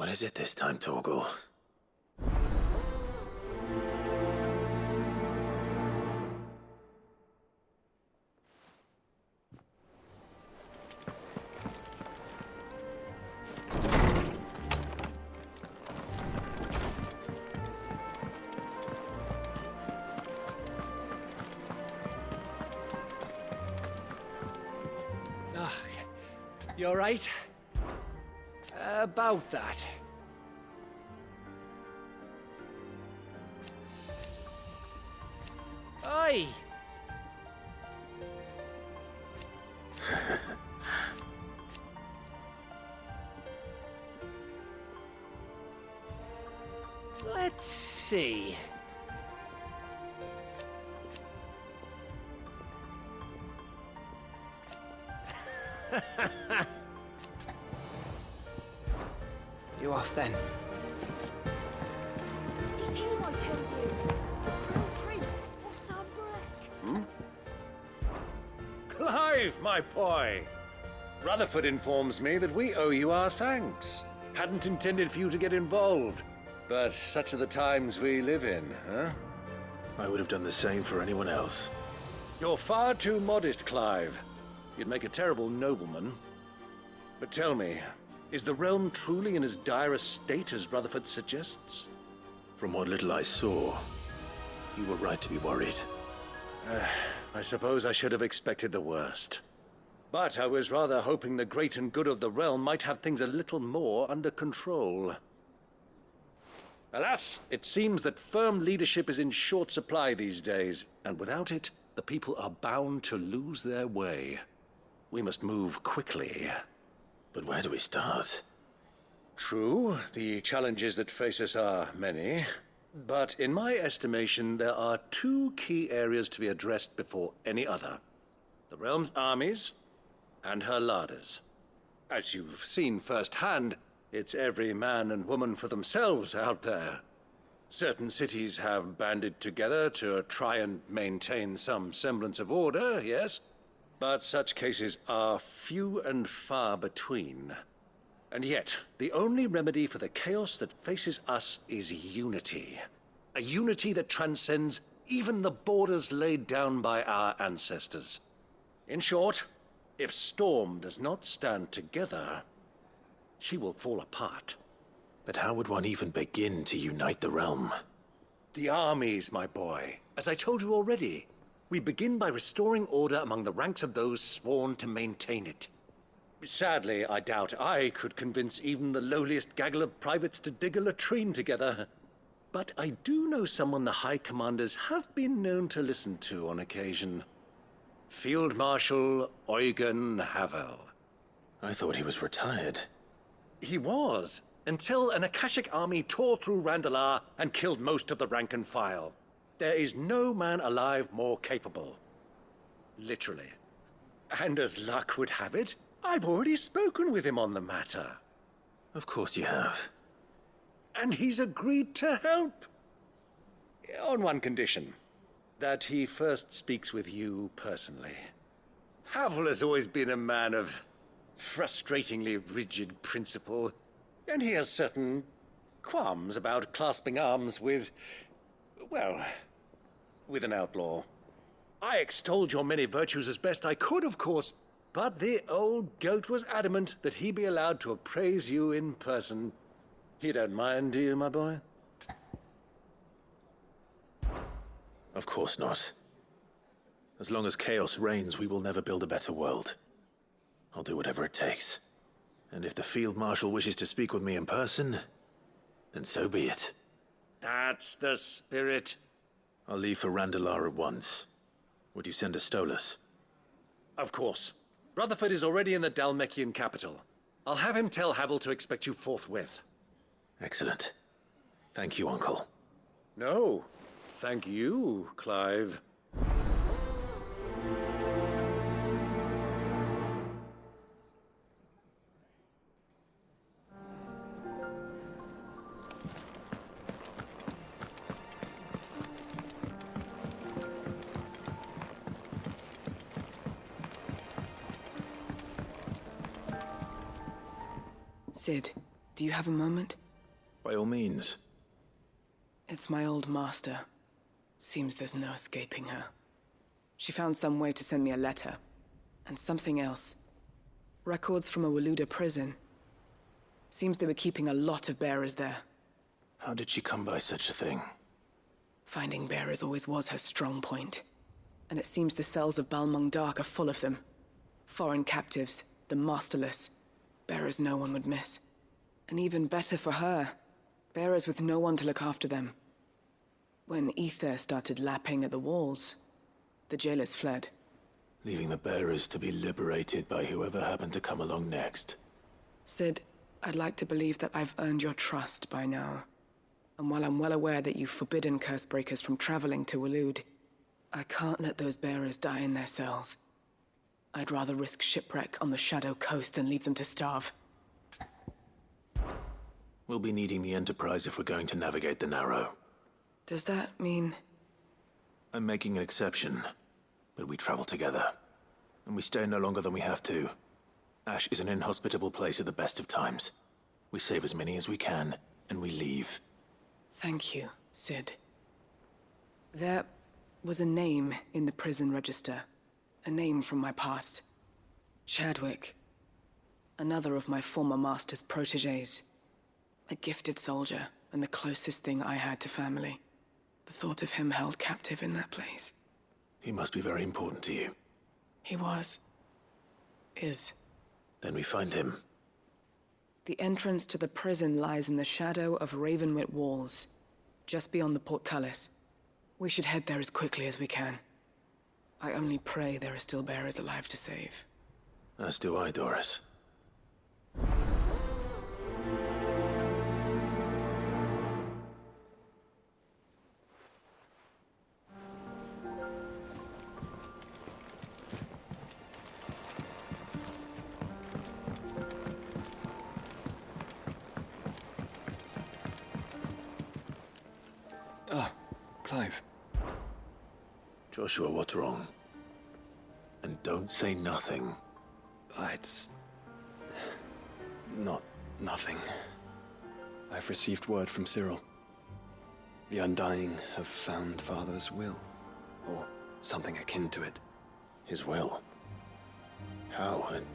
What is it this time, Torgal? You all right? About that. Oi! Let's see. You off then? It's him, I tell you. The Crown Prince of Sunbreak. Clive, my boy! Rutherford informs me that we owe you our thanks. Hadn't intended for you to get involved, but such are the times we live in, huh? I would have done the same for anyone else. You're far too modest, Clive. You'd make a terrible nobleman. But tell me, is the realm truly in as dire a state as Rutherford suggests? From what little I saw, you were right to be worried. I suppose I should have expected the worst. But I was rather hoping the great and good of the realm might have things a little more under control. Alas, it seems that firm leadership is in short supply these days, and without it, the people are bound to lose their way. We must move quickly. But where do we start? True, the challenges that face us are many. But in my estimation, there are two key areas to be addressed before any other. The realm's armies and her larders. As you've seen firsthand, it's every man and woman for themselves out there. Certain cities have banded together to try and maintain some semblance of order, yes? But such cases are few and far between. And yet, the only remedy for the chaos that faces us is unity. A unity that transcends even the borders laid down by our ancestors. In short, if Storm does not stand together, she will fall apart. But how would one even begin to unite the realm? The armies, my boy. As I told you already, we begin by restoring order among the ranks of those sworn to maintain it. Sadly, I doubt I could convince even the lowliest gaggle of privates to dig a latrine together. But I do know someone the High Commanders have been known to listen to on occasion. Field Marshal Eugen Havel. I thought he was retired. He was, until an Akashic army tore through Randalar and killed most of the rank and file. There is no man alive more capable. Literally. And as luck would have it, I've already spoken with him on the matter. Of course you have. And he's agreed to help. On one condition. That he first speaks with you personally. Havel has always been a man of frustratingly rigid principle, and he has certain qualms about clasping arms with, well, with an outlaw. I extolled your many virtues as best I could, of course, but the old goat was adamant that he be allowed to appraise you in person. You don't mind, do you, my boy? Of course not. As long as chaos reigns, we will never build a better world. I'll do whatever it takes. And if the Field Marshal wishes to speak with me in person, then so be it. That's the spirit. I'll leave for Randalar at once. Would you send a Stolas? Of course. Rutherford is already in the Dalmekian capital. I'll have him tell Havel to expect you forthwith. Excellent. Thank you, Uncle. No, thank you, Clive. Sid, Do you have a moment? By all means. It's my old master. Seems there's no escaping her. She found some way to send me a letter. And something else. Records from a Waluda prison. Seems they were keeping a lot of bearers there. How did she come by such a thing? Finding bearers always was her strong point. And it seems the cells of Balmung Dark are full of them. Foreign captives, the masterless. Bearers no one would miss. And even better for her, bearers with no one to look after them. When ether started lapping at the walls, the jailers fled. Leaving the bearers to be liberated by whoever happened to come along next. Sid, I'd like to believe that I've earned your trust by now. And while I'm well aware that you've forbidden Cursebreakers from traveling to Waloed, I can't let those bearers die in their cells. I'd rather risk shipwreck on the Shadow Coast than leave them to starve. We'll be needing the Enterprise if we're going to navigate the Narrow. Does that mean... I'm making an exception, but we travel together. And we stay no longer than we have to. Ash is an inhospitable place at the best of times. We save as many as we can, and we leave. Thank you, Sid. There was a name in the prison register. A name from my past. Chadwick. Another of my former master's protégés. A gifted soldier, and the closest thing I had to family. The thought of him held captive in that place. He must be very important to you. He was. Is. Then we find him. The entrance to the prison lies in the shadow of Ravenwit Walls, just beyond the portcullis. We should head there as quickly as we can. I only pray there are still bearers alive to save. As do I, Doris. Clive. Joshua, what's wrong? And don't say nothing. It's... nothing. I've received word from Cyril. The Undying have found Father's will, or something akin to it. His will? How and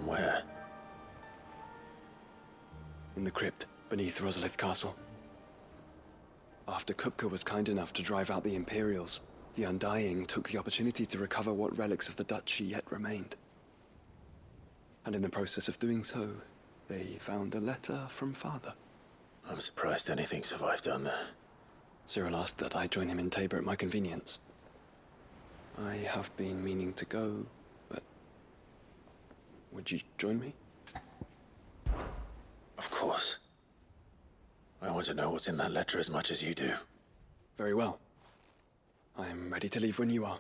where? In the crypt beneath Rosalith Castle. After Kupka was kind enough to drive out the Imperials, the Undying took the opportunity to recover what relics of the Duchy yet remained. And in the process of doing so, they found a letter from Father. I'm surprised anything survived down there. Cyril asked that I join him in Tabor at my convenience. I have been meaning to go, but... would you join me? Of course. I want to know what's in that letter as much as you do. Very well. I am ready to leave when you are.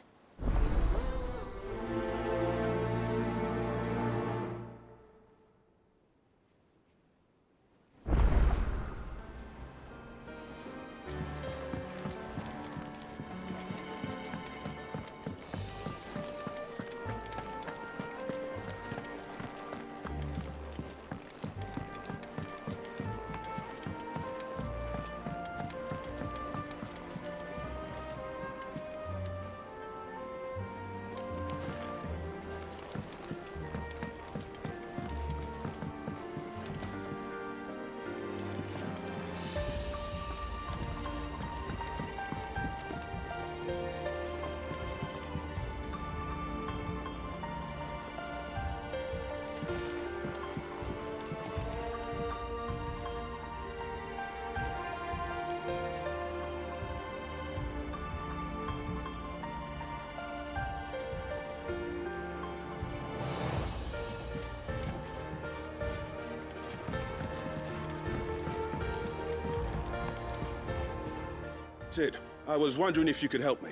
Sid, I was wondering if you could help me.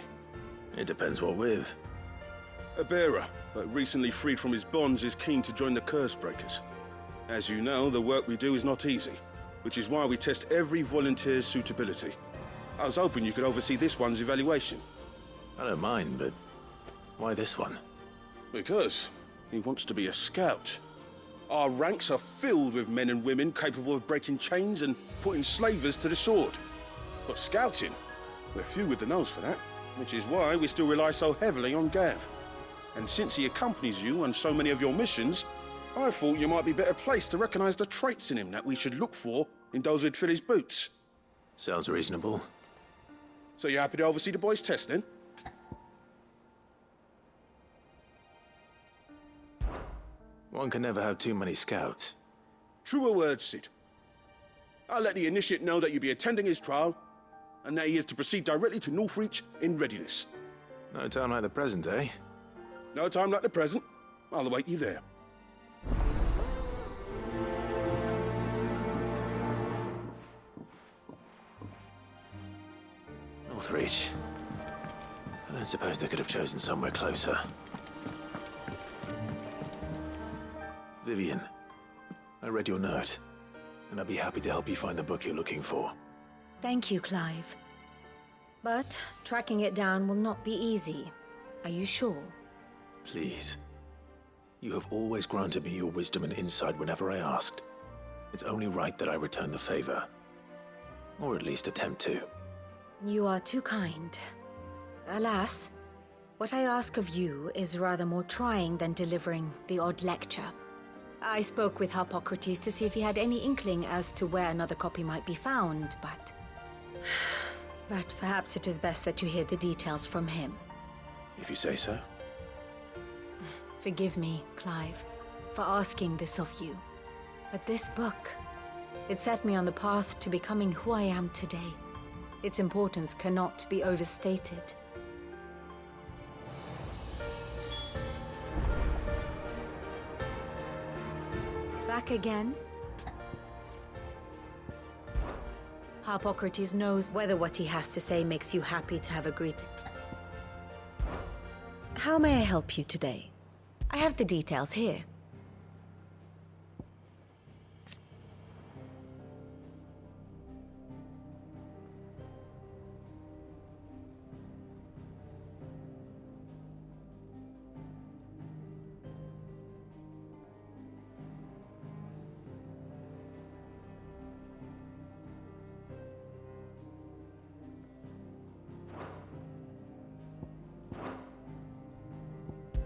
It depends what with. A bearer, but recently freed from his bonds, is keen to join the Cursebreakers. As you know, the work we do is not easy, which is why we test every volunteer's suitability. I was hoping you could oversee this one's evaluation. I don't mind, but why this one? Because he wants to be a scout. Our ranks are filled with men and women capable of breaking chains and putting slavers to the sword. But scouting, we're few with the nose for that, which is why we still rely so heavily on Gav. And since he accompanies you on so many of your missions, I thought you might be better placed to recognize the traits in him that we should look for in those who'd fill his boots. Sounds reasonable. So you happy to oversee the boys' test, then? One can never have too many scouts. Truer words, Sid. I'll let the initiate know that you'll be attending his trial, and that he is to proceed directly to Northreach in readiness. No time like the present, eh? No time like the present. I'll await you there. Northreach. I don't suppose they could have chosen somewhere closer. Vivian, I read your note, and I'd be happy to help you find the book you're looking for. Thank you, Clive. But tracking it down will not be easy. Are you sure? Please. You have always granted me your wisdom and insight whenever I asked. It's only right that I return the favor. Or at least attempt to. You are too kind. Alas, what I ask of you is rather more trying than delivering the odd lecture. I spoke with Harpocrates to see if he had any inkling as to where another copy might be found, but... But perhaps it is best that you hear the details from him. If you say so. Forgive me, Clive, for asking this of you. But this book, it set me on the path to becoming who I am today. Its importance cannot be overstated. Back again? Harpocrates knows whether what he has to say makes you happy to have agreed to. How may I help you today? I have the details here.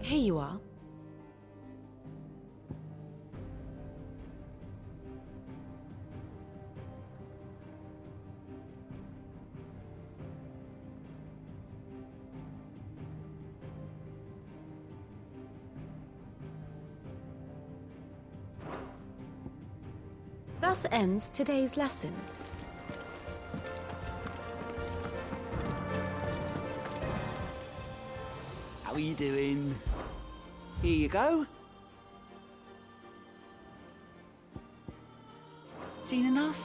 Here you are. Thus ends today's lesson. How are you doing? Here you go. Seen enough?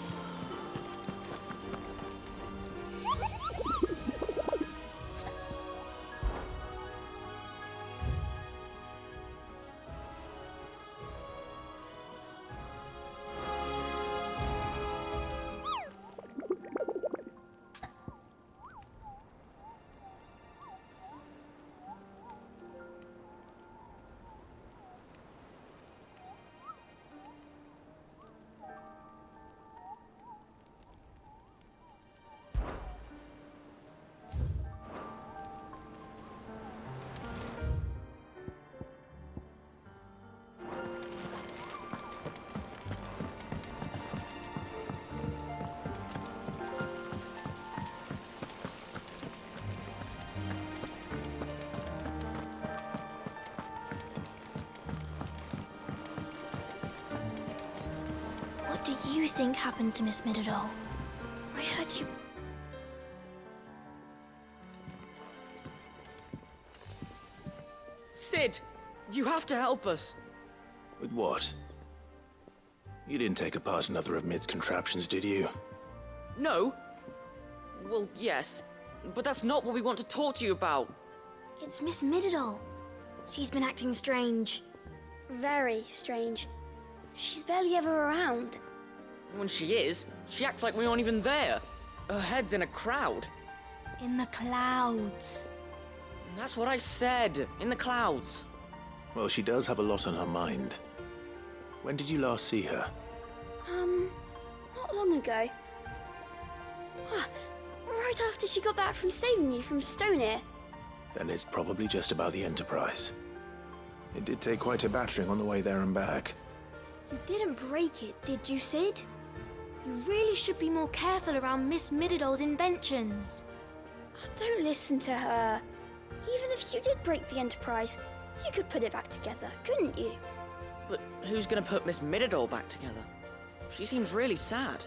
What do you think happened to Miss Midadol? I heard you... Sid, you have to help us. With what? You didn't take apart another of Mid's contraptions, did you? No. Well, yes, but that's not what we want to talk to you about. It's Miss Midadol. She's been acting strange. Very strange. She's barely ever around. When she is, she acts like we aren't even there. Her head's in a crowd. In the clouds. That's what I said, in the clouds. Well, she does have a lot on her mind. When did you last see her? Not long ago. Ah, right after she got back from saving you from Stonehenge. Then it's probably just about the Enterprise. It did take quite a battering on the way there and back. You didn't break it, did you, Sid? You really should be more careful around Miss Mididol's inventions. Don't listen to her. Even if you did break the Enterprise, you could put it back together, couldn't you? But who's gonna put Miss Mididol back together? She seems really sad.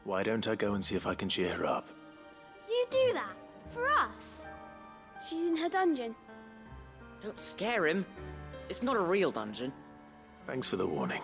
Why don't I go and see if I can cheer her up? You do that? For us? She's in her dungeon. Don't scare him. It's not a real dungeon. Thanks for the warning.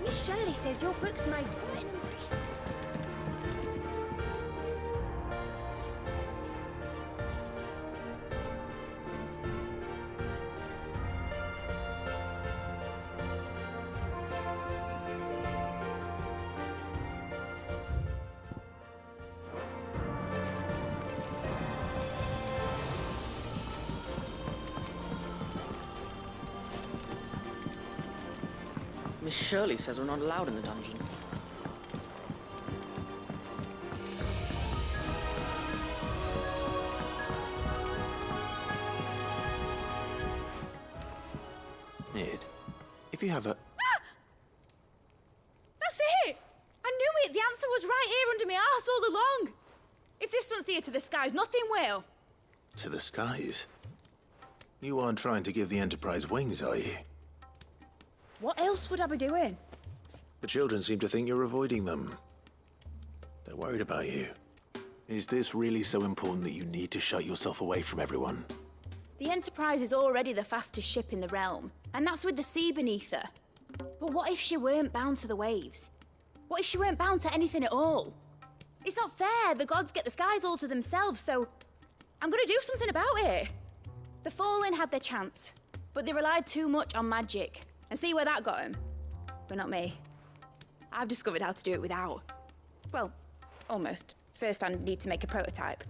Miss Shirley says your books made quite an impression. Miss Shirley says we're not allowed in the dungeon. Nid, if you have a... That's it! I knew it! The answer was right here under my arse all along! If this doesn't steer to the skies, nothing will! To the skies? You aren't trying to give the Enterprise wings, are you? What else would I be doing? The children seem to think you're avoiding them. They're worried about you. Is this really so important that you need to shut yourself away from everyone? The Enterprise is already the fastest ship in the realm, and that's with the sea beneath her. But what if she weren't bound to the waves? What if she weren't bound to anything at all? It's not fair. The gods get the skies all to themselves, so I'm gonna do something about it. The Fallen had their chance, but they relied too much on magic. And see where that got them? But not me. I've discovered how to do it without. Well, almost. First I need to make a prototype.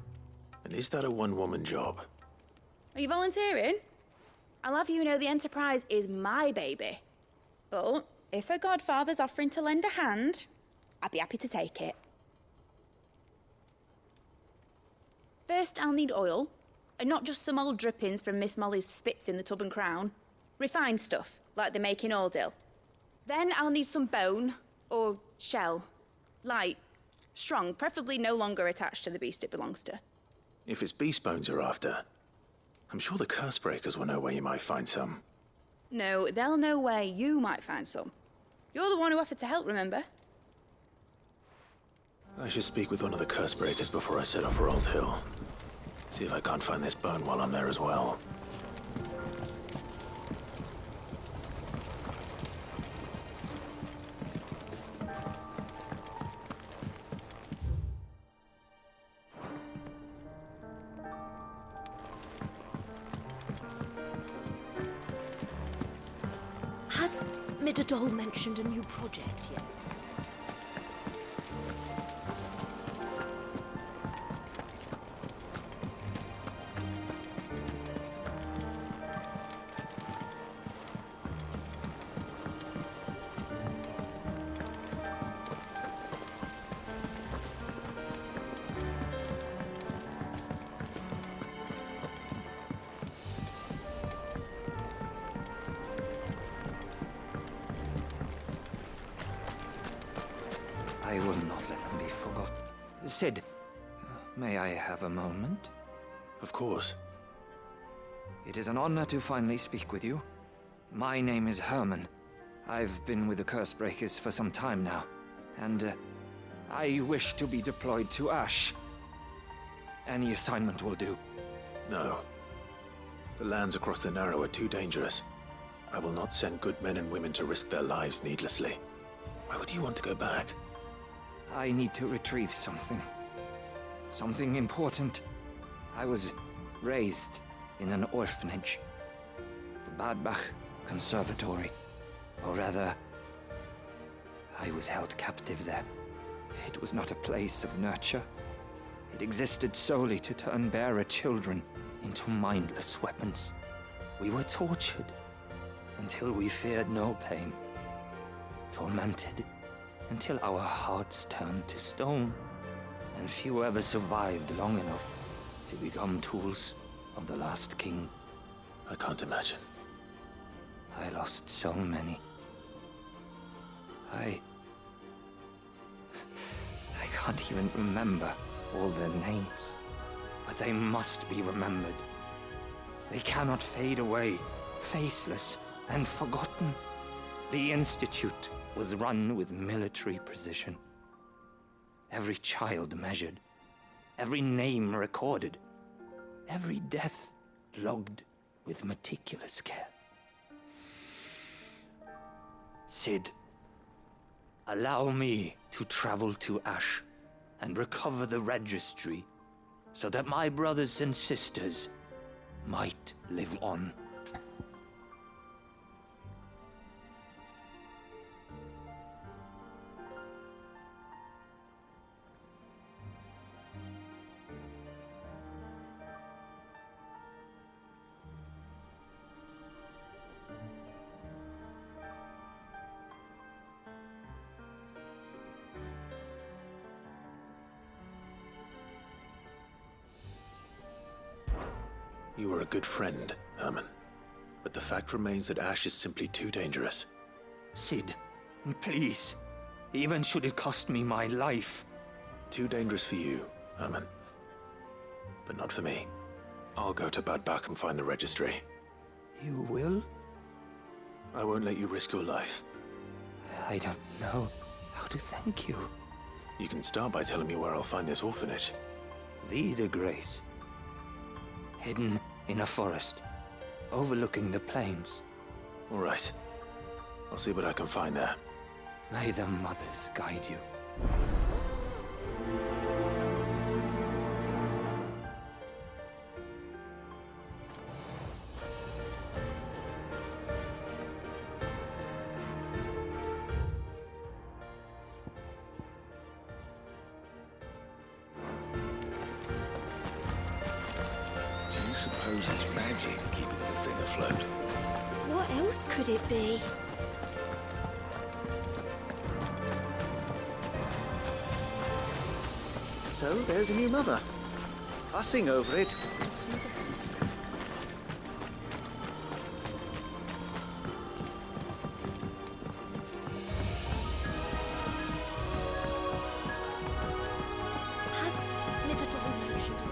And is that a one-woman job? Are you volunteering? I'll have you know the Enterprise is my baby. But if a godfather's offering to lend a hand, I'd be happy to take it. First I'll need oil, and not just some old drippings from Miss Molly's spits in the Tub and Crown. Refined stuff, like they make in Ordil. Then I'll need some bone, or shell. Light, strong, preferably no longer attached to the beast it belongs to. If it's beast bones you're after, I'm sure the Cursebreakers will know where you might find some. No, they'll know where you might find some. You're the one who offered to help, remember? I should speak with one of the Cursebreakers before I set off for Old Hill. See if I can't find this bone while I'm there as well. Has Midadol mentioned a new project yet? I will not let them be forgotten. Sid, may I have a moment? Of course. It is an honor to finally speak with you. My name is Herman. I've been with the Cursebreakers for some time now, and I wish to be deployed to Ash. Any assignment will do. No. The lands across the Narrow are too dangerous. I will not send good men and women to risk their lives needlessly. Why would you want to go back? I need to retrieve something. Something important. I was raised in an orphanage. The Badbach Conservatory. Or rather, I was held captive there. It was not a place of nurture. It existed solely to turn bearer children into mindless weapons. We were tortured until we feared no pain. Tormented until our hearts turned to stone. And few ever survived long enough to become tools of the last king. I can't imagine. I lost so many. I can't even remember all their names. But they must be remembered. They cannot fade away, faceless and forgotten. The Institute was run with military precision. Every child measured, every name recorded, every death logged with meticulous care. Cid, allow me to travel to Ash and recover the registry so that my brothers and sisters might live on. You were a good friend, Herman. But the fact remains that Ash is simply too dangerous. Cid, please. Even should it cost me my life. Too dangerous for you, Herman. But not for me. I'll go to Bad Bach and find the registry. You will? I won't let you risk your life. I don't know how to thank you. You can start by telling me where I'll find this orphanage. Vie de Grace. Hidden in a forest, overlooking the plains. All right. I'll see what I can find there. May the mothers guide you. Suppose it's magic keeping the thing afloat. What else could it be? So, there's a new mother. Fussing over it. Let's see the hands of it. Has Midadol mentioned a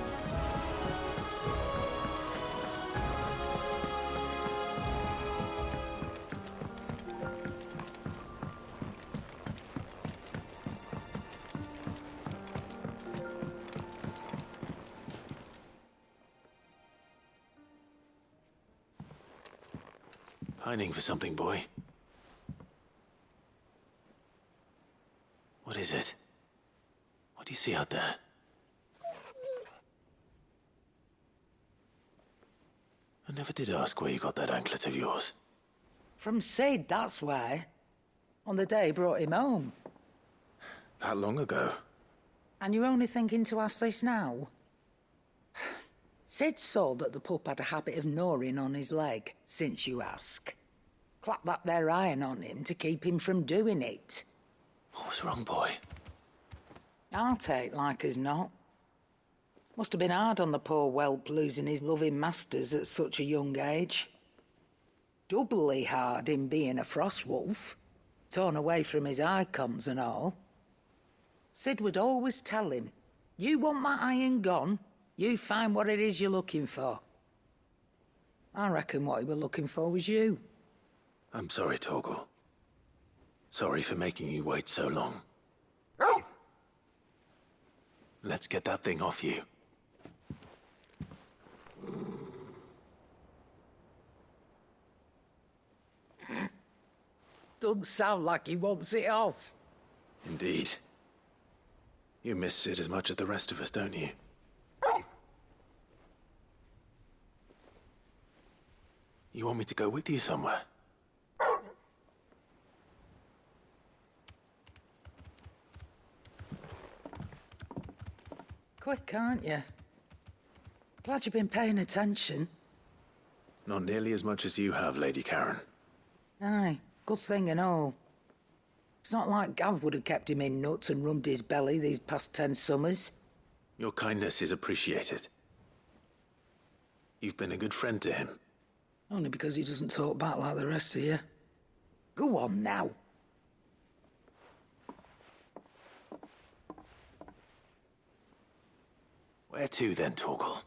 Pining for something, boy. What is it? What do you see out there? I never did ask where you got that anklet of yours. From Cid, that's why. On the day he brought him home. That long ago? And you're only thinking to ask this now? Cid saw that the pup had a habit of gnawing on his leg, since you ask. Clap that there iron on him to keep him from doing it. What was wrong, boy? I'll take like as not. Must have been hard on the poor whelp losing his loving masters at such a young age. Doubly hard in being a frost wolf, torn away from his icons and all. Cid would always tell him, you want that iron gone, you find what it is you're looking for. I reckon what he was looking for was you. I'm sorry, Torgal. Sorry for making you wait so long. Let's get that thing off you. Doesn't sound like he wants it off. Indeed. You miss Cid as much as the rest of us, don't you? You want me to go with you somewhere? Quick, aren't you? Glad you've been paying attention. Not nearly as much as you have, Lady Karen. Aye, good thing and all. It's not like Gav would have kept him in nuts and rubbed his belly these past 10 summers. Your kindness is appreciated. You've been a good friend to him. Only because he doesn't talk back like the rest of you. Go on now. Where to then, Torgal?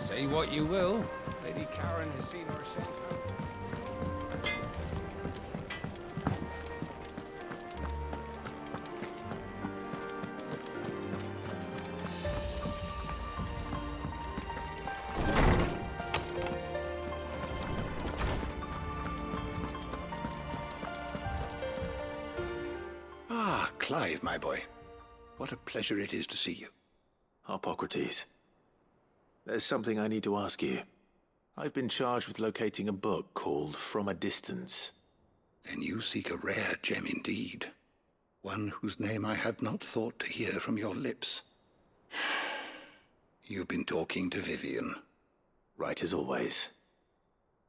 Say what you will, Lady Karen has seen her shelter. Ah, Clive, my boy. What a pleasure it is to see you. Harpocrates. There's something I need to ask you. I've been charged with locating a book called From a Distance. Then you seek a rare gem indeed. One whose name I had not thought to hear from your lips. You've been talking to Vivian. Right as always.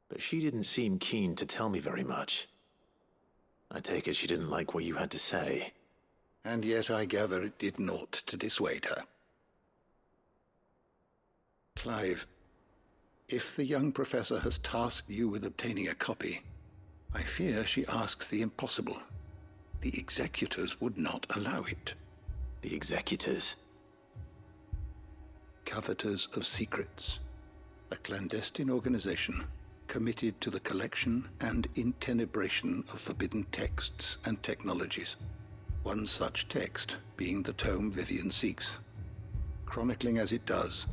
But she didn't seem keen to tell me very much. I take it she didn't like what you had to say. And yet I gather it did naught to dissuade her. Clive, if the young professor has tasked you with obtaining a copy, I fear she asks the impossible. The executors would not allow it. The executors? Coveters of secrets. A clandestine organization committed to the collection and intenebration of forbidden texts and technologies. One such text being the tome Vivian seeks, chronicling as it does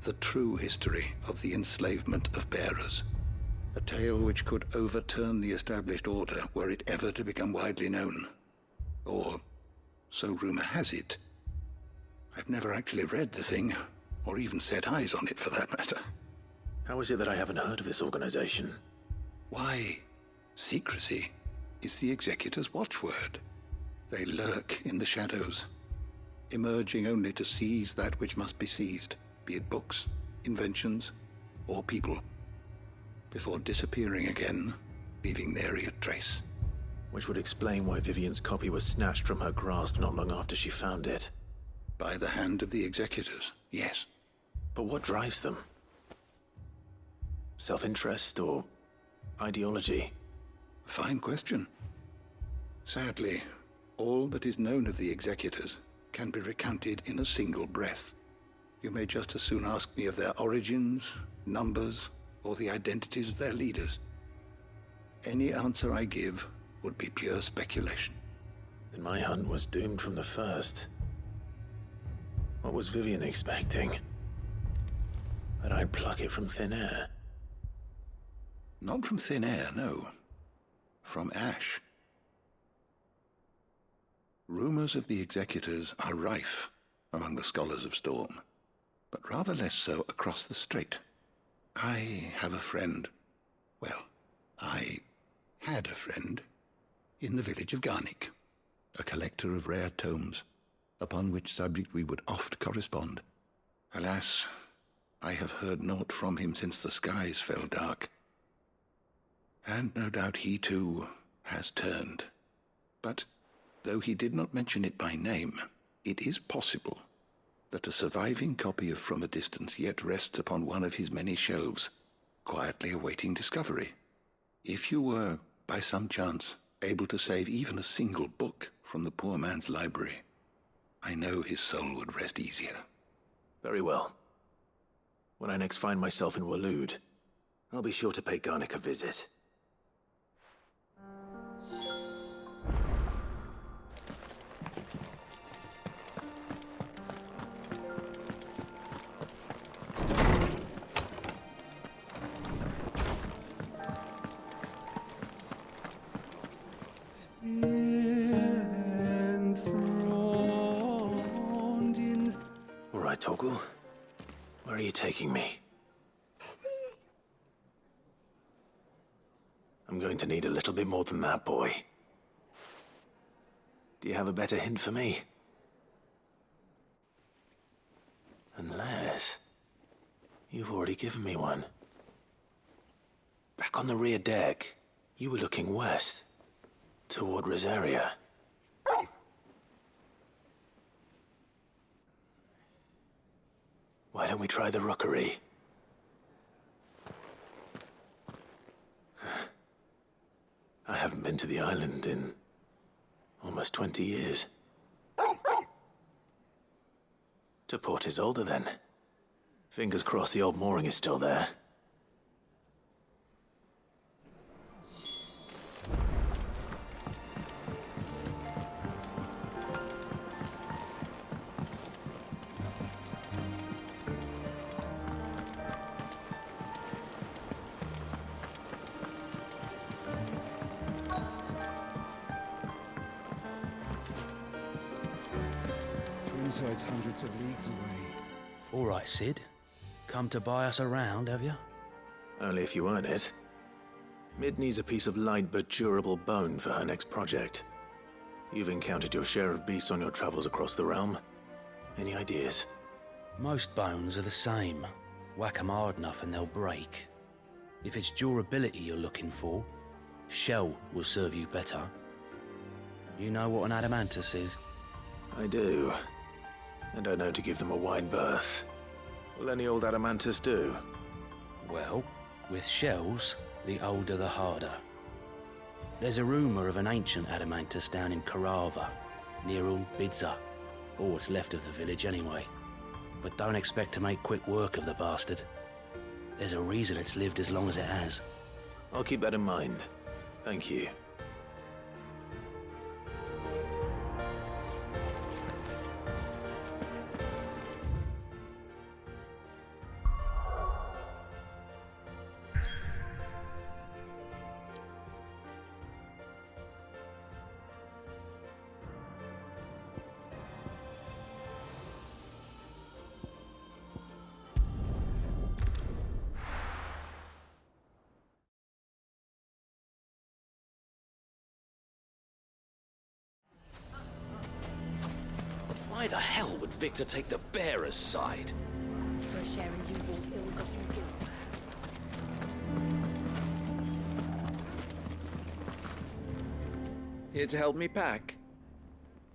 the true history of the enslavement of bearers. A tale which could overturn the established order were it ever to become widely known. Or, so rumor has it. I've never actually read the thing, or even set eyes on it for that matter. How is it that I haven't heard of this organization? Why, secrecy is the executor's watchword. They lurk in the shadows, emerging only to seize that which must be seized, be it books, inventions, or people, before disappearing again, leaving nary a trace. Which would explain why Vivian's copy was snatched from her grasp not long after she found it. By the hand of the executors, yes. But what drives them? Self-interest or ideology? Fine question. Sadly, all that is known of the executors can be recounted in a single breath. You may just as soon ask me of their origins, numbers, or the identities of their leaders. Any answer I give would be pure speculation. Then my hunt was doomed from the first. What was Vivian expecting? That I'd pluck it from thin air? Not from thin air, no. From ash. Rumors of the executors are rife among the scholars of Storm, but rather less so across the strait. I have a friend. Well, I had a friend in the village of Garnick, a collector of rare tomes, upon which subject we would oft correspond. Alas, I have heard naught from him since the skies fell dark. And no doubt he too has turned. But Though he did not mention it by name, it is possible that a surviving copy of From a Distance yet rests upon one of his many shelves, quietly awaiting discovery. If you were, by some chance, able to save even a single book from the poor man's library, I know his soul would rest easier. Very well. When I next find myself in Waloed, I'll be sure to pay Garnick a visit. All right, Torgal. Where are you taking me? I'm going to need a little bit more than that, boy. Do you have a better hint for me? Unless you've already given me one. Back on the rear deck, you were looking west, toward Rosaria. Why don't we try the rookery? I haven't been to the island in almost 20 years. To Port Isolde, then. Fingers crossed the old mooring is still there. Twinside's hundreds of leagues away. All right, Sid. Come to buy us around, have you? Only if you earn it. Mid needs a piece of light but durable bone for her next project. You've encountered your share of beasts on your travels across the realm. Any ideas? Most bones are the same. Whack 'em hard enough and they'll break. If it's durability you're looking for, shell will serve you better. You know what an adamantus is? I do. And I know to give them a wide berth. Will any old adamantus do? Well, with shells, the older the harder. There's a rumour of an ancient adamantus down in Carava, near Ul Bidza, or what's left of the village anyway. But don't expect to make quick work of the bastard. There's a reason it's lived as long as it has. I'll keep that in mind. Thank you. Why the hell would Victor take the bearer's side? For sharing Ubor's ill-gotten guilt. Here to help me pack?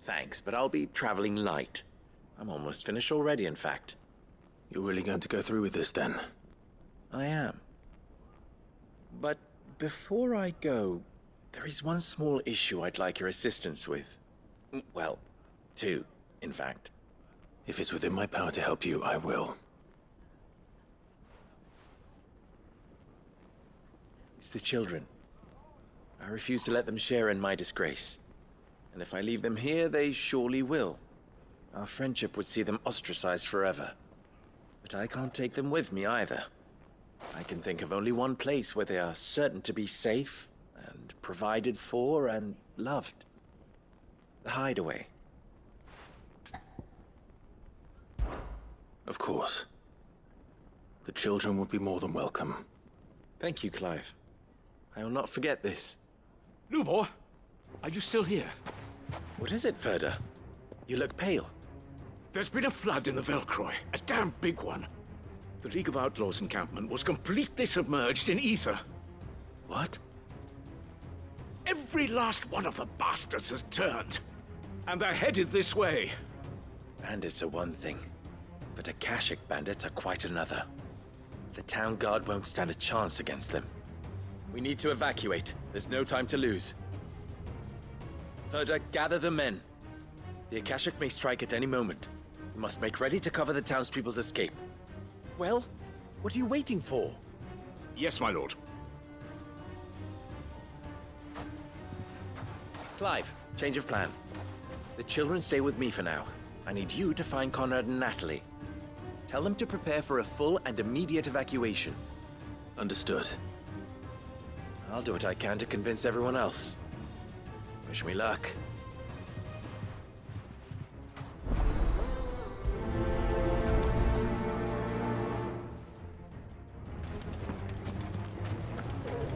Thanks, but I'll be traveling light. I'm almost finished already, in fact. You're really going to go through with this, then? I am. But before I go, there is one small issue I'd like your assistance with. Well, two, in fact. If it's within my power to help you, I will. It's the children. I refuse to let them share in my disgrace. And if I leave them here, they surely will. Our friendship would see them ostracized forever. But I can't take them with me either. I can think of only one place where they are certain to be safe and provided for and loved. The Hideaway. Of course. The children would be more than welcome. Thank you, Clive. I will not forget this. Lubor, are you still here? What is it, Ferda? You look pale. There's been a flood in the Velcroy, a damn big one. The League of Outlaws encampment was completely submerged in ether. What? Every last one of the bastards has turned. And they're headed this way. Bandits are one thing, but Akashic bandits are quite another. The town guard won't stand a chance against them. We need to evacuate. There's no time to lose. Further, gather the men. The Akashic may strike at any moment. We must make ready to cover the townspeople's escape. Well, what are you waiting for? Yes, my lord. Clive, change of plan. The children stay with me for now. I need you to find Conrad and Natalie. Tell them to prepare for a full and immediate evacuation. Understood. I'll do what I can to convince everyone else. Wish me luck.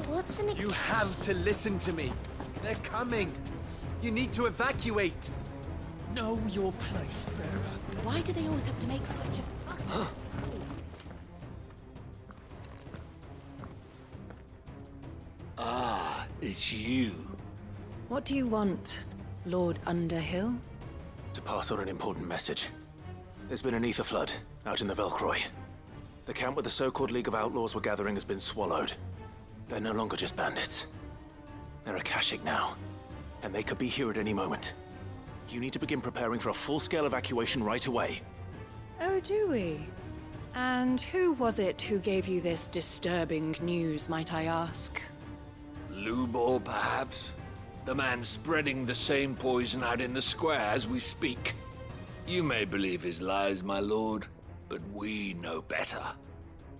What's an... You have to listen to me. They're coming. You need to evacuate. Know your place, Bearer. Why do they always have to make such a... Ah, it's you. What do you want, Lord Underhill? To pass on an important message. There's been an ether flood out in the Velcroy. The camp where the so-called League of Outlaws were gathering has been swallowed. They're no longer just bandits. They're Akashic now, and they could be here at any moment. You need to begin preparing for a full-scale evacuation right away. Oh, do we? And who was it who gave you this disturbing news, might I ask? Lubor, perhaps? The man spreading the same poison out in the square as we speak. You may believe his lies, my lord, but we know better.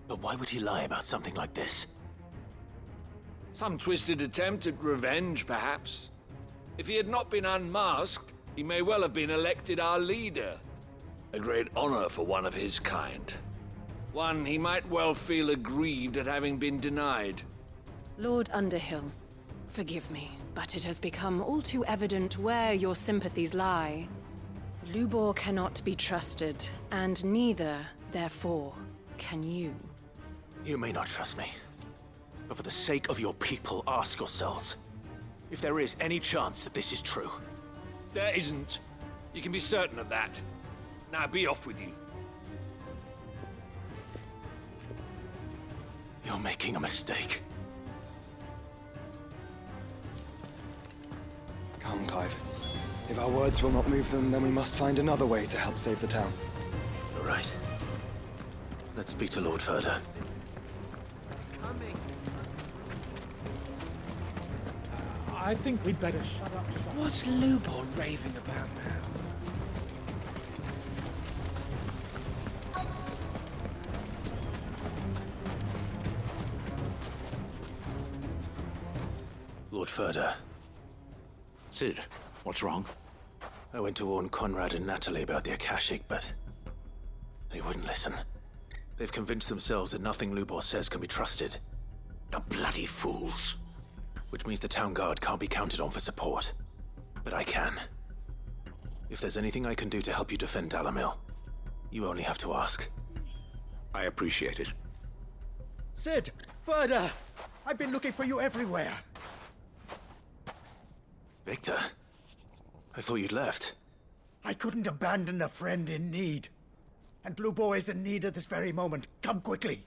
But why would he lie about something like this? Some twisted attempt at revenge, perhaps. If he had not been unmasked, he may well have been elected our leader. A great honor for one of his kind. One he might well feel aggrieved at having been denied. Lord Underhill, forgive me, but it has become all too evident where your sympathies lie. Lubor cannot be trusted, and neither, therefore, can you. You may not trust me, but for the sake of your people, ask yourselves if there is any chance that this is true. There isn't. You can be certain of that. Now be off with you. You're making a mistake. Come, Clive. If our words will not move them, then we must find another way to help save the town. You're right. Let's speak to Lord Furder. I think we'd better shut up. What's Lubor raving about now? Lord Furder. Sid, what's wrong? I went to warn Conrad and Natalie about the Akashic, but they wouldn't listen. They've convinced themselves that nothing Lubor says can be trusted. The bloody fools. Which means the town guard can't be counted on for support. But I can. If there's anything I can do to help you defend Dalamil, you only have to ask. I appreciate it. Sid! Further! I've been looking for you everywhere. Victor? I thought you'd left. I couldn't abandon a friend in need. And Lubor is in need at this very moment. Come quickly.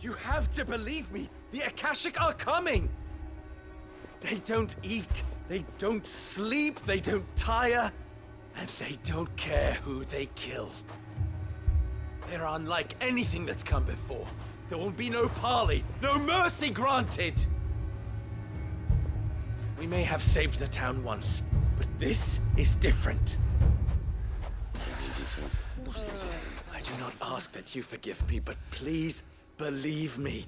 You have to believe me! The Akashic are coming! They don't eat, they don't sleep, they don't tire, and they don't care who they kill. They're unlike anything that's come before. There will be no parley, no mercy granted! We may have saved the town once, but this is different. I do not ask that you forgive me, but please believe me.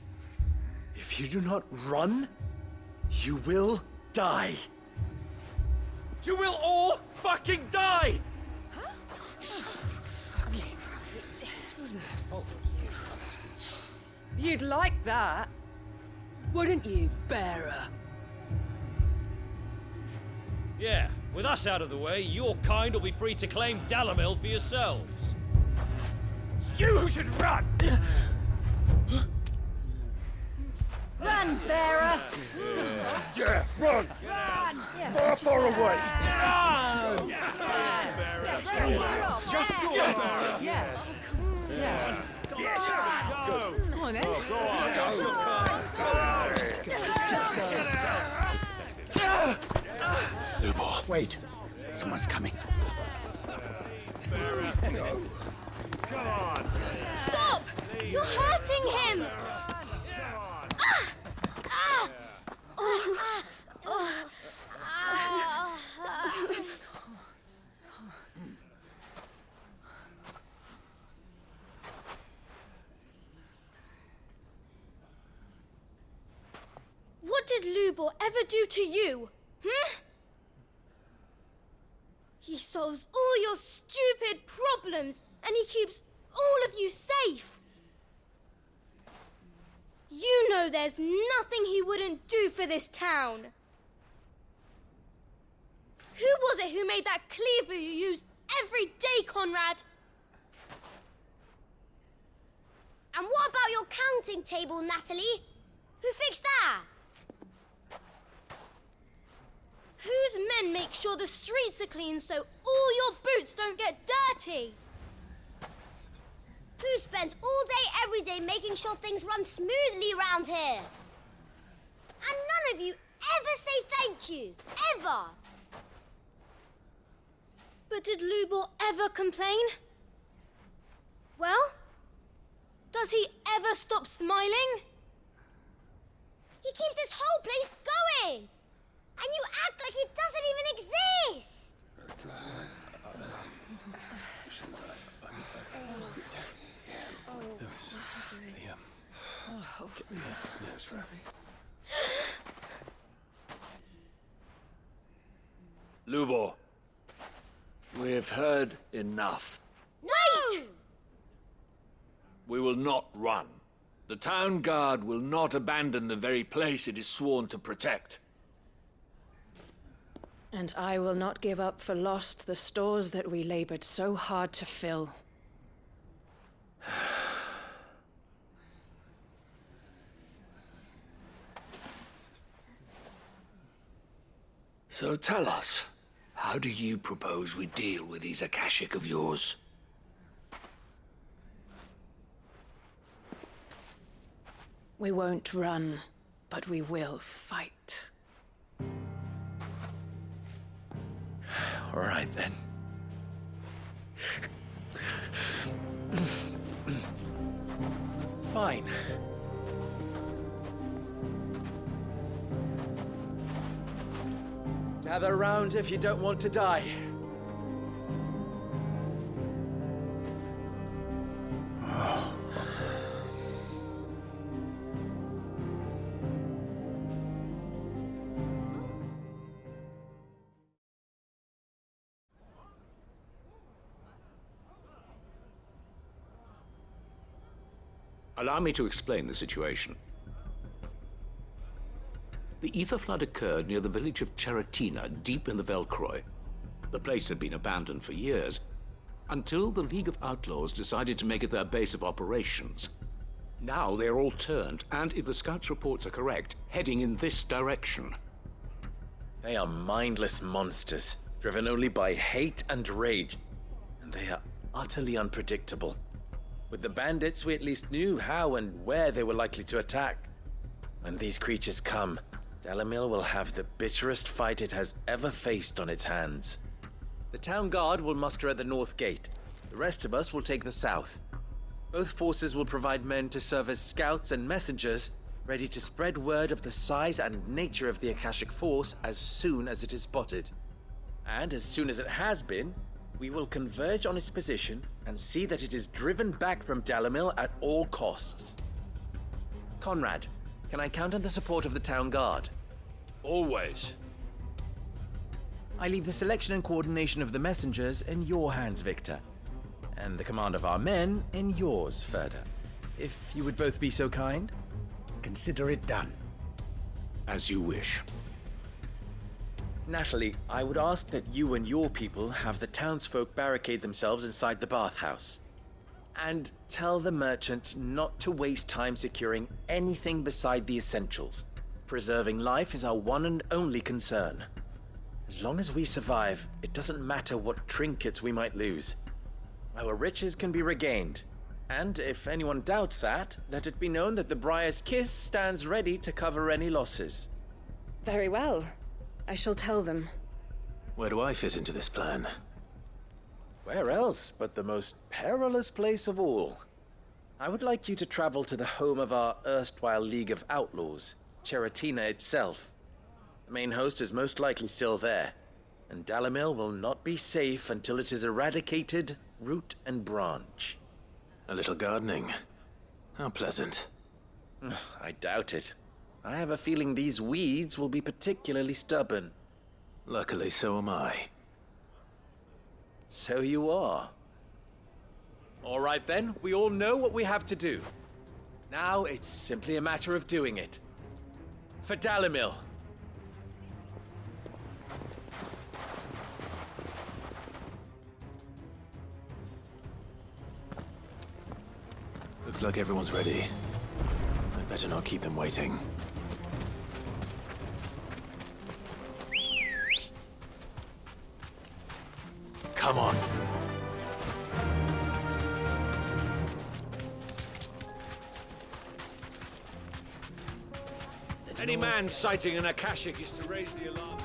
If you do not run, you will die. You will all fucking die! You'd like that, wouldn't you, Bearer? Yeah, With us out of the way, your kind will be free to claim Dalamil for yourselves. You should run! Run, bearer! Yeah, run! Run! Far away! Run! Just go! Yeah. Yeah. Yes. Go. Come on, then. Go on. Just go. Lubor. Wait. Someone's coming. Come on. Stop! You're hurting him! Ah! Ah! Oh. Ah. What did Lubor ever do to you? He solves all your stupid problems, and he keeps all of you safe. You know there's nothing he wouldn't do for this town. Who was it who made that cleaver you use every day, Conrad? And what about your counting table, Natalie? Who fixed that? Whose men make sure the streets are clean so all your boots don't get dirty? Who spends all day, every day making sure things run smoothly around here? And none of you ever say thank you. Ever. But did Lubor ever complain? Well, does he ever stop smiling? He keeps this whole place going. And you act like he doesn't even exist. Lubor, we've heard enough. Wait! We will not run. The town guard will not abandon the very place it is sworn to protect. And I will not give up for lost the stores that we labored so hard to fill. So tell us, how do you propose we deal with these Akashic of yours? We won't run, but we will fight. All right, then. Fine. Gather round if you don't want to die. Allow me to explain the situation. The ether flood occurred near the village of Cheratina, deep in the Velcroy. The place had been abandoned for years, until the League of Outlaws decided to make it their base of operations. Now they're all turned, and if the scouts' reports are correct, heading in this direction. They are mindless monsters, driven only by hate and rage, and they are utterly unpredictable. With the bandits, we at least knew how and where they were likely to attack. When these creatures come, Dalamil will have the bitterest fight it has ever faced on its hands. The town guard will muster at the north gate. The rest of us will take the south. Both forces will provide men to serve as scouts and messengers, ready to spread word of the size and nature of the Akashic force as soon as it is spotted. And as soon as it has been, we will converge on its position and see that it is driven back from Dalamil at all costs. Conrad, can I count on the support of the town guard? Always. I leave the selection and coordination of the messengers in your hands, Victor. And the command of our men in yours, Ferda. If you would both be so kind. Consider it done. As you wish. Natalie, I would ask that you and your people have the townsfolk barricade themselves inside the bathhouse. And tell the merchant not to waste time securing anything beside the essentials. Preserving life is our one and only concern. As long as we survive, it doesn't matter what trinkets we might lose. Our riches can be regained. And if anyone doubts that, let it be known that the Briar's Kiss stands ready to cover any losses. Very well. I shall tell them. Where do I fit into this plan? Where else but the most perilous place of all? I would like you to travel to the home of our erstwhile League of Outlaws, Cheratina itself. The main host is most likely still there, and Dalimil will not be safe until it is eradicated, root and branch. A little gardening. How pleasant. I doubt it. I have a feeling these weeds will be particularly stubborn. Luckily, so am I. So you are. All right then, we all know what we have to do. Now it's simply a matter of doing it. For Dalimil. Looks like everyone's ready. I'd better not keep them waiting. Come on. Any man sighting an Akashic is to raise the alarm.